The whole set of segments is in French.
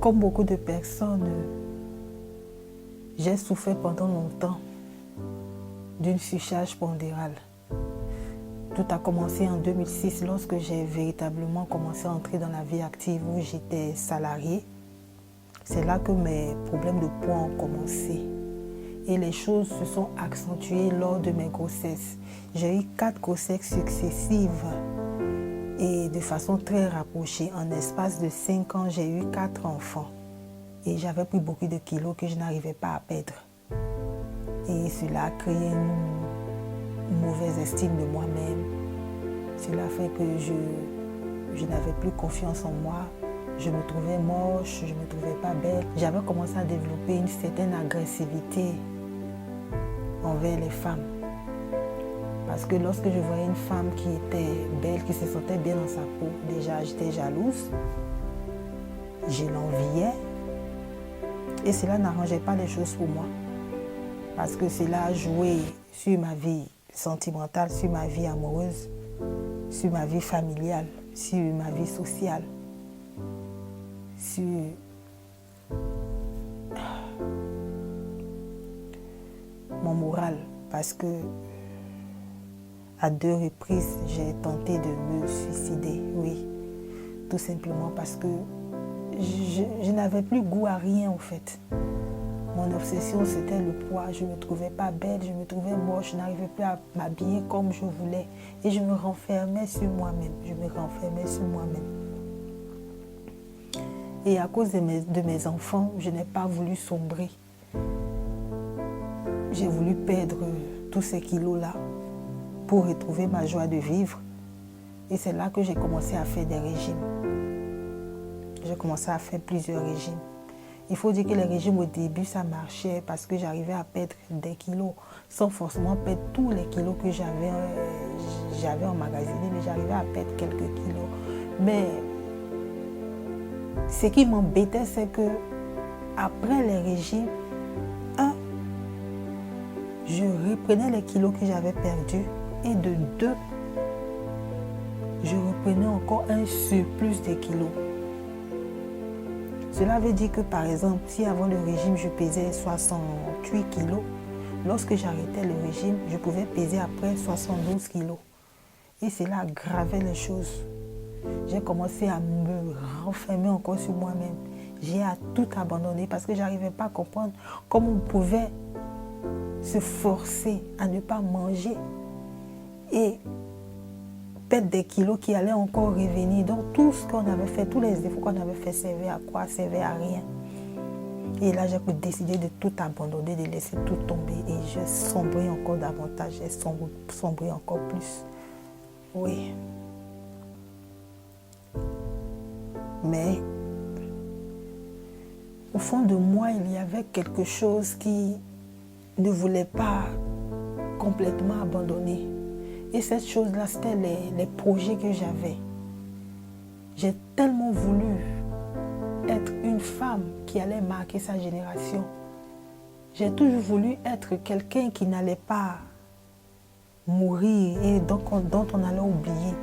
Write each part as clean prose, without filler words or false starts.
Comme beaucoup de personnes, j'ai souffert pendant longtemps d'une surcharge pondérale. Tout a commencé en 2006 lorsque j'ai véritablement commencé à entrer dans la vie active où j'étais salariée. C'est là que mes problèmes de poids ont commencé. Et les choses se sont accentuées lors de mes grossesses. J'ai eu 4 grossesses successives et de façon très rapprochée. En espace de 5 ans, j'ai eu 4 enfants. Et j'avais pris beaucoup de kilos que je n'arrivais pas à perdre. Et cela a créé une mauvaise estime de moi-même. Cela fait que je n'avais plus confiance en moi. Je me trouvais moche, je ne me trouvais pas belle. J'avais commencé à développer une certaine agressivité envers les femmes. Parce que lorsque je voyais une femme qui était belle, qui se sentait bien dans sa peau, déjà j'étais jalouse, je l'enviais. Et cela n'arrangeait pas les choses pour moi. Parce que cela a joué sur ma vie sentimentale, sur ma vie amoureuse, sur ma vie familiale, sur ma vie sociale, sur mon moral. Parce que à 2 reprises, j'ai tenté de me suicider, oui. Tout simplement parce que je n'avais plus goût à rien en fait. Mon obsession, c'était le poids. Je ne me trouvais pas belle, je me trouvais moche, je n'arrivais plus à m'habiller comme je voulais. Et je me renfermais sur moi-même. Et à cause de mes enfants, je n'ai pas voulu sombrer. J'ai voulu perdre tous ces kilos-là pour retrouver ma joie de vivre. Et c'est là que j'ai commencé à faire des régimes. J'ai commencé à faire plusieurs régimes. Il faut dire que les régimes au début, ça marchait parce que j'arrivais à perdre des kilos sans forcément perdre tous les kilos que j'avais emmagasinés, mais j'arrivais à perdre quelques kilos. Mais ce qui m'embêtait, c'est que après les régimes, je reprenais les kilos que j'avais perdus et de 2, je reprenais encore un surplus de kilos. Cela veut dire que par exemple, si avant le régime, je pesais 68 kilos, lorsque j'arrêtais le régime, je pouvais peser après 72 kilos. Et cela aggravait les choses. J'ai commencé à me renfermer encore sur moi-même. J'ai tout abandonné parce que je n'arrivais pas à comprendre comment on pouvait se forcer à ne pas manger et perdre des kilos qui allaient encore revenir. Donc tout ce qu'on avait fait, tous les efforts qu'on avait fait servaient à quoi? Servaient à rien. Et là, j'ai décidé de tout abandonner, de laisser tout tomber. Et j'ai sombré encore davantage, j'ai sombré encore plus. Oui. Mais au fond de moi, il y avait quelque chose qui ne voulait pas complètement abandonner. Et cette chose-là, c'était les projets que j'avais. J'ai tellement voulu être une femme qui allait marquer sa génération. J'ai toujours voulu être quelqu'un qui n'allait pas mourir et dont on allait oublier.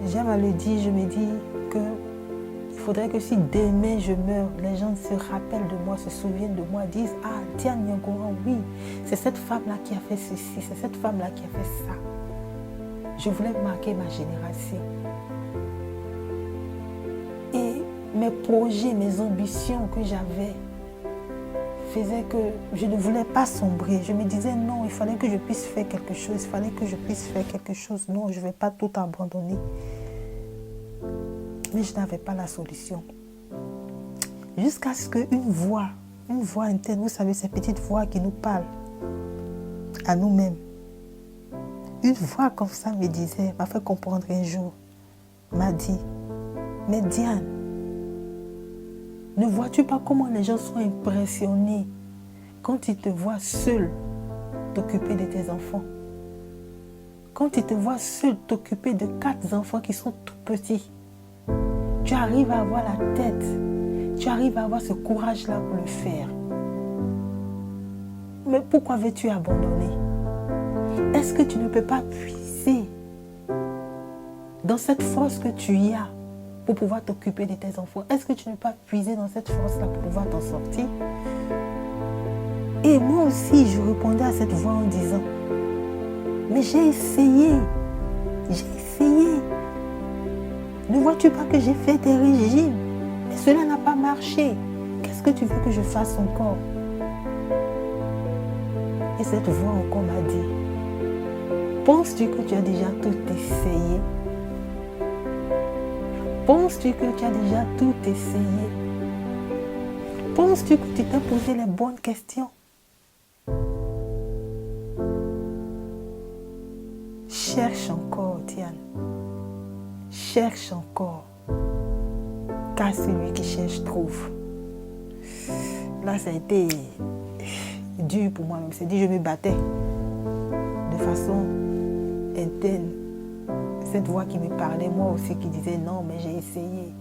J'aime à le dire, je me dis qu'il faudrait que si demain je meurs, les gens se rappellent de moi, se souviennent de moi, disent « Ah, Diane Niangoran, oui, c'est cette femme-là qui a fait ceci, c'est cette femme-là qui a fait ça. » Je voulais marquer ma génération. Et mes projets, mes ambitions que j'avais faisaient que je ne voulais pas sombrer. Je me disais non, il fallait que je puisse faire quelque chose, il fallait que je puisse faire quelque chose. Non, je ne vais pas tout abandonner. Mais je n'avais pas la solution. Jusqu'à ce qu'une voix interne, vous savez, ces petites voix qui nous parlent à nous-mêmes. Une voix comme ça me disait, m'a fait comprendre un jour, m'a dit, mais Diane, ne vois-tu pas comment les gens sont impressionnés quand ils te voient seule t'occuper de tes enfants? Quand ils te voient seule t'occuper de 4 enfants qui sont tout petits, tu arrives à avoir la tête, tu arrives à avoir ce courage-là pour le faire. Mais pourquoi veux-tu abandonner? Est-ce que tu ne peux pas puiser dans cette force que tu y as pour pouvoir t'occuper de tes enfants? Est-ce que tu n'es pas puisé dans cette force-là pour pouvoir t'en sortir? Et moi aussi, je répondais à cette voix en disant, mais j'ai essayé. Ne vois-tu pas que j'ai fait des régimes? Mais cela n'a pas marché. Qu'est-ce que tu veux que je fasse encore? Et cette voix encore m'a dit, penses-tu que tu as déjà tout essayé? Penses-tu que tu as déjà tout essayé? Penses-tu que tu t'es posé les bonnes questions? Cherche encore, Tiane. Cherche encore. Car celui qui cherche trouve. Là, ça a été dur pour moi-même. C'est dit, je me battais de façon interne. Cette voix qui me parlait, moi aussi, qui disait non, mais j'ai essayé.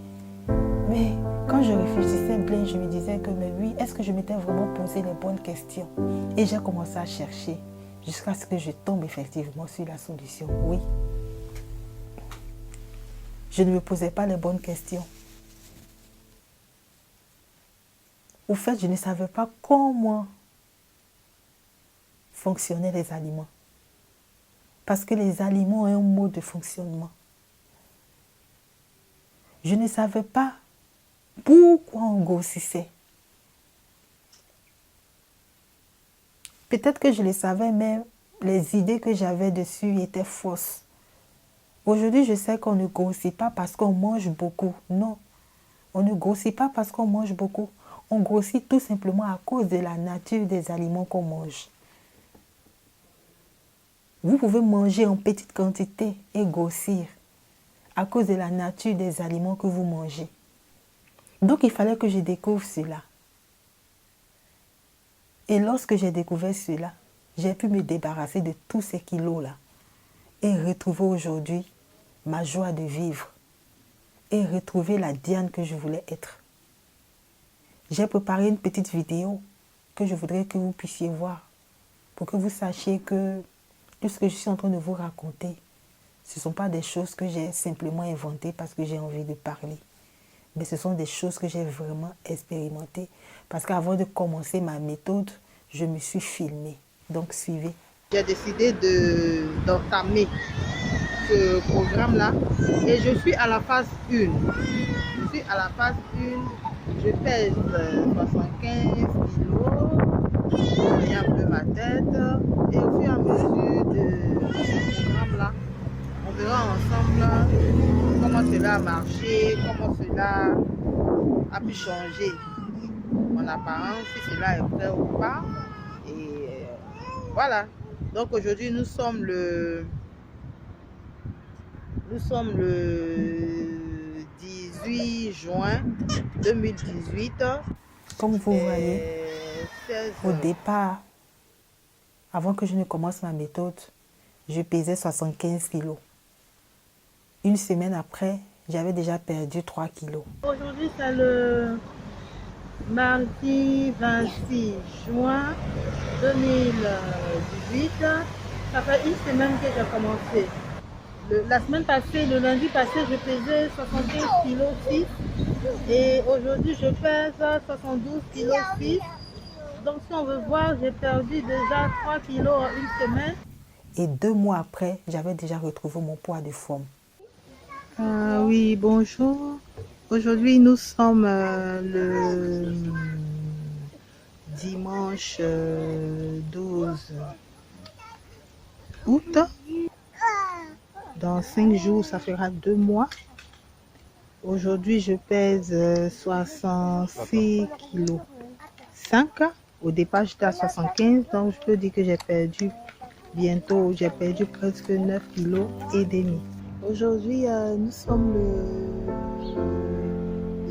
Mais quand je réfléchissais bien, je me disais que, mais oui, est-ce que je m'étais vraiment posé les bonnes questions? Et j'ai commencé à chercher jusqu'à ce que je tombe effectivement sur la solution. Oui. Je ne me posais pas les bonnes questions. Au fait, je ne savais pas comment fonctionnaient les aliments. Parce que les aliments ont un mode de fonctionnement. Je ne savais pas pourquoi on grossissait. Peut-être que je le savais, mais les idées que j'avais dessus étaient fausses. Aujourd'hui, je sais qu'on ne grossit pas parce qu'on mange beaucoup. Non, on ne grossit pas parce qu'on mange beaucoup. On grossit tout simplement à cause de la nature des aliments qu'on mange. Vous pouvez manger en petite quantité et grossir à cause de la nature des aliments que vous mangez. Donc, il fallait que je découvre cela. Et lorsque j'ai découvert cela, j'ai pu me débarrasser de tous ces kilos-là et retrouver aujourd'hui ma joie de vivre et retrouver la Diane que je voulais être. J'ai préparé une petite vidéo que je voudrais que vous puissiez voir pour que vous sachiez que tout ce que je suis en train de vous raconter, ce ne sont pas des choses que j'ai simplement inventées parce que j'ai envie de parler. Mais ce sont des choses que j'ai vraiment expérimentées. Parce qu'avant de commencer ma méthode, je me suis filmée. Donc, suivez. J'ai décidé d'entamer ce programme-là. Et je suis à la phase 1. Je suis à la phase 1. Je pèse 75 kilos. Je mets un peu ma tête. Et au fur et à mesure de ce programme-là, on verra ensemble comment cela a marché, comment cela a pu changer mon apparence, si cela est vrai ou pas. Et voilà. Donc aujourd'hui, nous sommes le 18 juin 2018. Comme vous voyez, au départ, avant que je ne commence ma méthode, je pesais 75 kilos. Une semaine après, j'avais déjà perdu 3 kilos. Aujourd'hui, c'est le mardi 26 juin 2018. Ça fait une semaine que j'ai commencé. La semaine passée, le lundi passé, je pesais 75 kilos 6. Et aujourd'hui, je pèse 72 kilos 6. Donc, si on veut voir, j'ai perdu déjà 3 kilos en une semaine. Et 2 mois après, j'avais déjà retrouvé mon poids de forme. Oui, bonjour. Aujourd'hui, nous sommes le dimanche 12 août. Dans 5 jours, ça fera 2 mois. Aujourd'hui, je pèse 66 kilos 5. Au départ, j'étais à 75, donc je peux dire que j'ai perdu bientôt, j'ai perdu presque 9 kilos et demi. Aujourd'hui, nous sommes le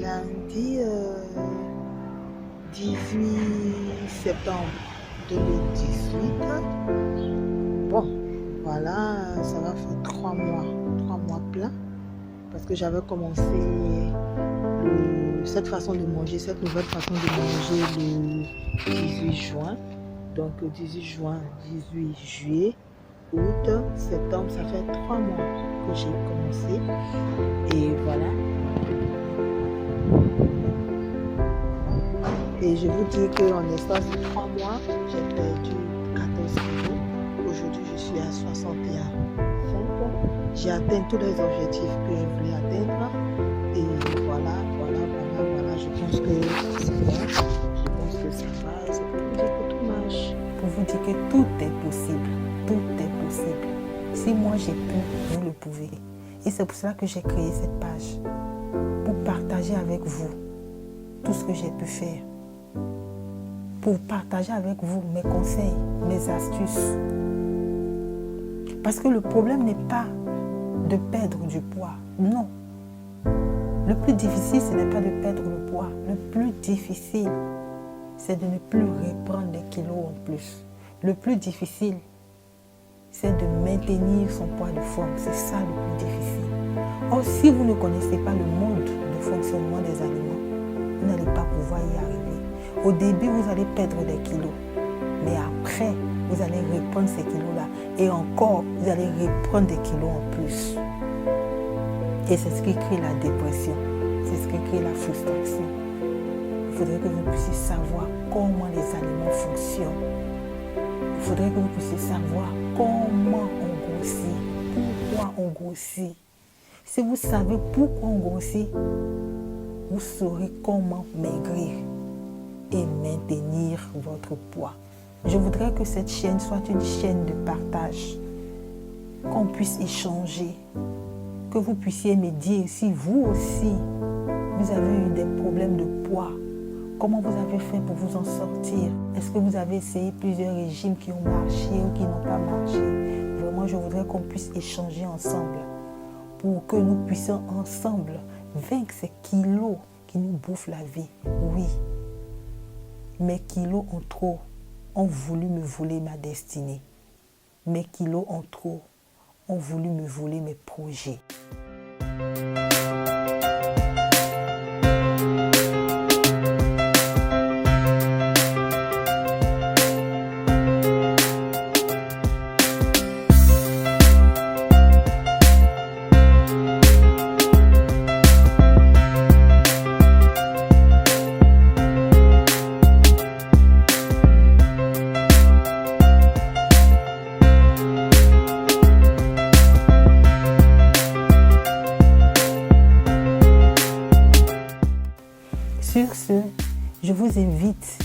lundi 18 septembre 2018. Bon, voilà, ça va faire 3 mois pleins. Parce que j'avais commencé cette façon de manger, cette nouvelle façon de manger le 18 juin. Donc 18 juin, 18 juillet, août, septembre, ça fait 3 mois que j'ai commencé. Et voilà. Et je vous dis qu'en espace de 3 mois, j'ai perdu 14 kilos. Aujourd'hui, je suis à 61,5. J'ai atteint tous les objectifs que je voulais atteindre. Et voilà. Je pense que c'est bon. Je pense que ça va. Et c'est pour vous dire que tout marche. Pour vous dire que tout est possible. Tout est possible. Si moi j'ai pu, vous le pouvez. Et c'est pour cela que j'ai créé cette page. Pour partager avec vous tout ce que j'ai pu faire. Pour partager avec vous mes conseils, mes astuces. Parce que le problème n'est pas de perdre du poids. Non. Le plus difficile, ce n'est pas de perdre le poids. Le plus difficile, c'est de ne plus reprendre des kilos en plus. Le plus difficile, c'est de maintenir son poids de forme. C'est ça le plus difficile. Or, si vous ne connaissez pas le mode de fonctionnement des aliments, vous n'allez pas pouvoir y arriver. Au début, vous allez perdre des kilos. Mais après, vous allez reprendre ces kilos-là. Et encore, vous allez reprendre des kilos en plus. Et c'est ce qui crée la dépression. C'est ce qui crée la frustration. Il faudrait que vous puissiez savoir comment les aliments fonctionnent. Il faudrait que vous puissiez savoir comment on grossit. Pourquoi on grossit. Si vous savez pourquoi on grossit, vous saurez comment maigrir et maintenir votre poids. Je voudrais que cette chaîne soit une chaîne de partage, qu'on puisse échanger, que vous puissiez me dire si vous aussi, vous avez eu des problèmes de poids, comment vous avez fait pour vous en sortir. Est-ce que vous avez essayé plusieurs régimes qui ont marché ou qui n'ont pas marché? Vraiment, je voudrais qu'on puisse échanger ensemble pour que nous puissions ensemble vaincre ces kilos qui nous bouffent la vie. Oui, mes kilos en trop ont voulu me voler ma destinée. Mes kilos en trop ont voulu me voler mes projets. Sur ce, je vous invite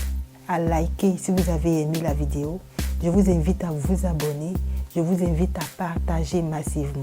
à liker si vous avez aimé la vidéo. Je vous invite à vous abonner. Je vous invite à partager massivement.